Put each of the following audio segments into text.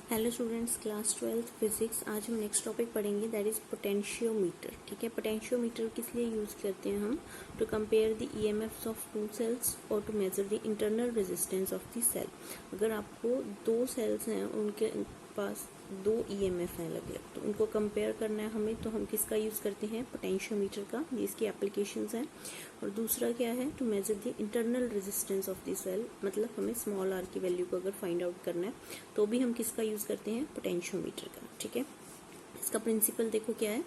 Hello students, class 12th physics. आज हम next topic पढ़ेंगे, दैट इज पोटेंशियोमीटर। ठीक है, पोटेंशियोमीटर किस लिए यूज करते हैं हम? To compare the EMFs of two cells और to measure the internal resistance of the cell. अगर आपको दो सेल्स हैं, उनके पास दो ईएमएफ हैं अलग अलग, तो उनको कंपेयर करना है हमें, तो हम किसका यूज करते हैं? पोटेंशियोमीटर का। ये इसकी एप्लीकेशंस हैं। और दूसरा क्या है? To measure the internal resistance of the cell, मतलब हमें स्मॉल आर की वैल्यू को अगर फाइंड आउट करना है तो भी हम किसका यूज करते हैं? पोटेंशियोमीटर का। ठीक है, इसका प्रिंसिपल देखो क्या है।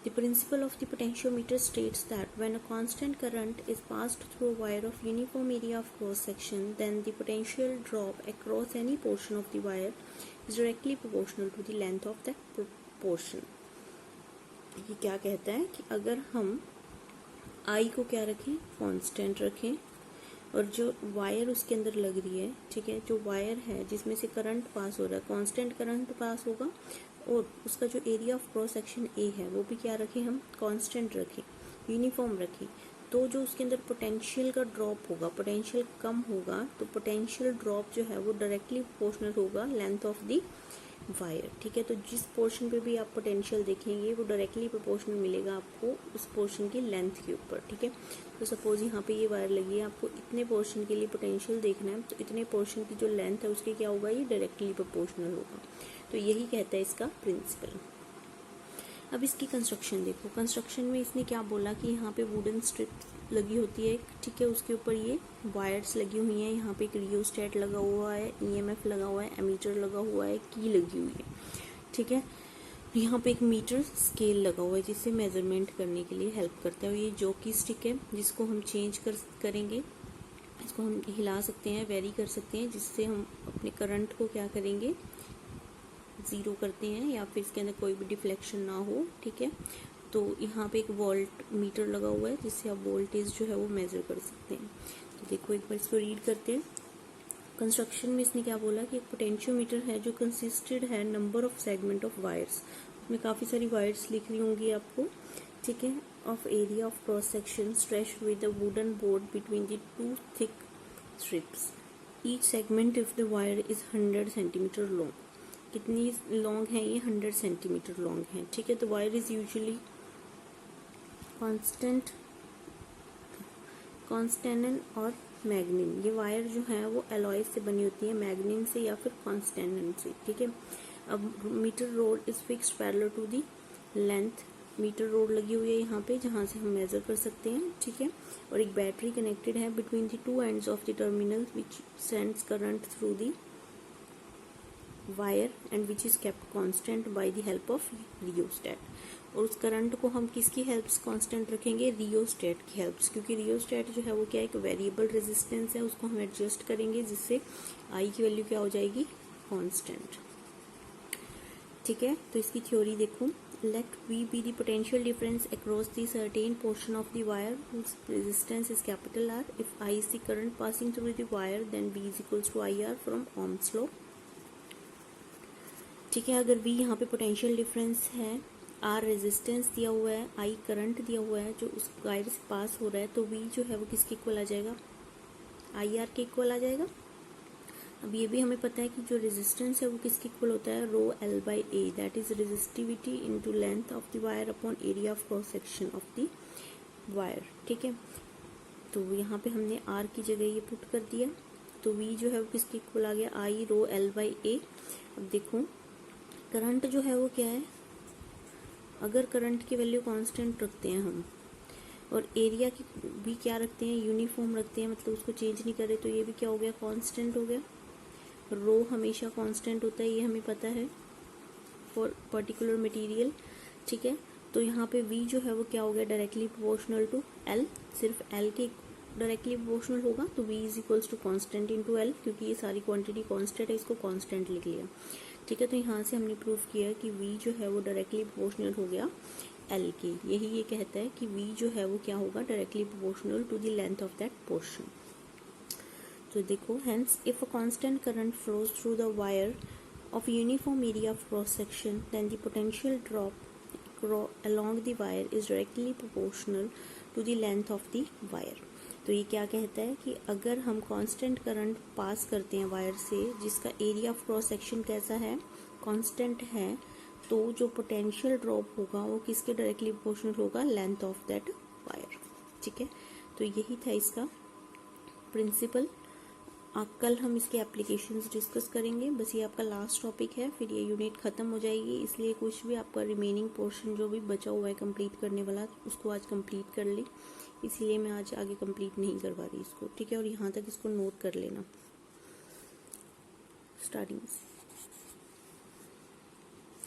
The principle of the potentiometer states that when a constant current is passed through a wire of uniform area of cross section, then the potential drop across any portion of the wire is directly proportional to the length of that portion. ये क्या कहता है कि अगर हम I को क्या रखें? कांस्टेंट रखें, और जो वायर उसके अंदर लग रही है, ठीक है, जो वायर है जिसमें से करंट पास हो रहा है, कांस्टेंट करंट पास होगा, और उसका जो area of cross section A है वो भी क्या रखें हम? कांस्टेंट रखें, यूनिफॉर्म रखें, तो जो उसके अंदर पोटेंशियल का ड्रॉप होगा, पोटेंशियल कम होगा, तो पोटेंशियल ड्रॉप जो है वो डायरेक्टली प्रोपोर्शनल होगा लेंथ ऑफ द वायर। ठीक है, तो जिस पोर्शन पे भी आप पोटेंशियल देखेंगे वो डायरेक्टली प्रोपोर्शनल मिलेगा आपको उस पोर्शन की लेंथ के ऊपर। ठीक है, तो सपोज यहाँ पे ये वायर लगी है, आपको इतने पोर्शन के लिए पोटेंशियल देखना है, तो इतने पोर्शन की जो लेंथ है उसके क्या होगा? ये डायरेक्टली प्रोपोर्शनल होगा। तो यही कहता है इसका प्रिंसिपल। अब इसकी कंस्ट्रक्शन देखो। कंस्ट्रक्शन में इसने क्या बोला कि यहाँ पे वुडन स्ट्रिप लगी होती है, ठीक है, उसके ऊपर ये वायर्स लगी हुई हैं, यहाँ पे एक रियोस्टेट लगा हुआ है, ईएमएफ लगा हुआ है, एमीटर लगा हुआ है, की लगी हुई है। ठीक है, यहाँ पे एक मीटर स्केल लगा हुआ है जिससे मेजरमेंट करने के लिए हेल्प करता है। और ये जॉकी स्टिक है जिसको हम चेंज करेंगे, इसको हम हिला सकते हैं, वेरी कर सकते हैं, जिससे हम अपने करंट को क्या करेंगे? ज़ीरो करते हैं, या फिर इसके अंदर कोई भी डिफ्लेक्शन ना हो। ठीक है, तो यहाँ पे एक वोल्ट मीटर लगा हुआ है जिससे आप वोल्टेज जो है वो मेजर कर सकते हैं। तो देखो एक बार इसको रीड करते हैं। कंस्ट्रक्शन में इसने क्या बोला कि एक पोटेंशियोमीटर है जो कंसिस्टेड है number of segment of wires, उसमें काफ़ी सारी वायर्स लिख रही होंगी आपको। ठीक है, of area of cross section stretched with the wooden board between the two thick strips. Each segment of the wire is 100 centimetre long. कितनी लॉन्ग है ये? 100 सेंटीमीटर लॉन्ग है। ठीक है, तो वायर इज यूजुअली कॉन्स्टेनन और मैग्नीन। ये वायर जो है वो एलॉय से बनी होती है, मैग्नीन से या फिर कॉन्स्टेनन से। ठीक है, अब metre rod is fixed parallel to the length. Metre rod लगी हुई है यहाँ पे जहाँ से हम मेजर कर सकते हैं। ठीक है, और एक बैटरी कनेक्टेड है between the two ends of the terminal which sends current through the wire and which is kept constant by the help of rheostat. और उस करंट को हम किसकी हेल्प से कांस्टेंट रखेंगे? रियोस्टेट की हेल्प से, क्योंकि रियोस्टेट जो है वो क्या एक वेरिएबल रेजिस्टेंस है, उसको हम एडजस्ट करेंगे जिससे आई की वैल्यू क्या हो जाएगी? कांस्टेंट। ठीक है, तो इसकी थ्योरी देखो। Let V be the potential difference across the certain portion of the wire whose resistance is capital R. If I is the current passing through the wire, then V is equals to IR from Ohm's law. ठीक है, अगर V यहाँ पे potential difference है, R resistance दिया हुआ है, I current दिया हुआ है जो उस वायर से पास हो रहा है, तो V जो है वो किसके इक्वल आ जाएगा? IR के इक्वल आ जाएगा। अब ये भी हमें पता है कि जो रेजिस्टेंस है वो किसके इक्वल होता है? रो L by A, that is resistivity into length of the wire upon area of cross section of the wire. ठीक है, तो यहाँ पे हमने R की जगह ये पुट कर दिया, तो V जो है वो किसके इक्वल आ गया? I rho L by A। अब देखो करंट जो है वो क्या है? अगर करंट की वैल्यू कांस्टेंट रखते हैं हम, और एरिया की भी क्या रखते हैं? यूनिफॉर्म रखते हैं, मतलब उसको चेंज नहीं करे, तो ये भी क्या हो गया? कांस्टेंट हो गया। रो हमेशा कांस्टेंट होता है, ये हमें पता है फॉर पर्टिकुलर मटेरियल। ठीक है, तो यहाँ पे V जो है वो क्या हो गया? Directly proportional to L। सिर्फ L के डायरेक्टली प्रोपोर्शनल होगा, तो V is equals to constant into L, क्योंकि ये सारी क्वांटिटी कांस्टेंट है, इसको कांस्टेंट लिख लिया। ठीक है, तो यहाँ से हमने प्रूव किया कि V जो है वो डायरेक्टली प्रोपोर्शनल हो गया L की। यही ये कहता है कि V जो है वो क्या होगा? Directly proportional to the length of that portion. तो देखो, hence if a constant current flows through the wire of uniform area of cross section, then the potential drop along the wire is directly proportional to the length of the wire. तो ये क्या कहता है कि अगर हम constant current pass करते हैं वायर से जिसका एरिया ऑफ क्रॉस सेक्शन कैसा है, कांस्टेंट है, तो जो पोटेंशियल ड्रॉप होगा वो किसके डायरेक्टली प्रोपोर्शनल होगा, लेंथ ऑफ दैट वायर। ठीक है, तो यही था इसका प्रिंसिपल। कल हम इसके एप्लीकेशंस डिस्कस करेंगे। बस ये आपका लास्ट टॉपिक है, फिर ये यूनिट खत्म हो जाएगी, इसलिए कुछ भी आपका रिमेनिंग पोर्शन जो भी बचा हुआ है कंप्लीट करने वाला, उसको आज कंप्लीट कर ले, इसीलिए मैं आज आगे कंप्लीट नहीं करवा रही इसको। ठीक है, और यहाँ तक इसको नोट कर लेना स्टार्टिंग से।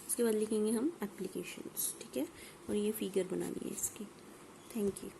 इसके बाद लिखेंगे हम एप्लीकेशंस। ठीक है, और ये फिगर बनानी है इसकी। Thank you.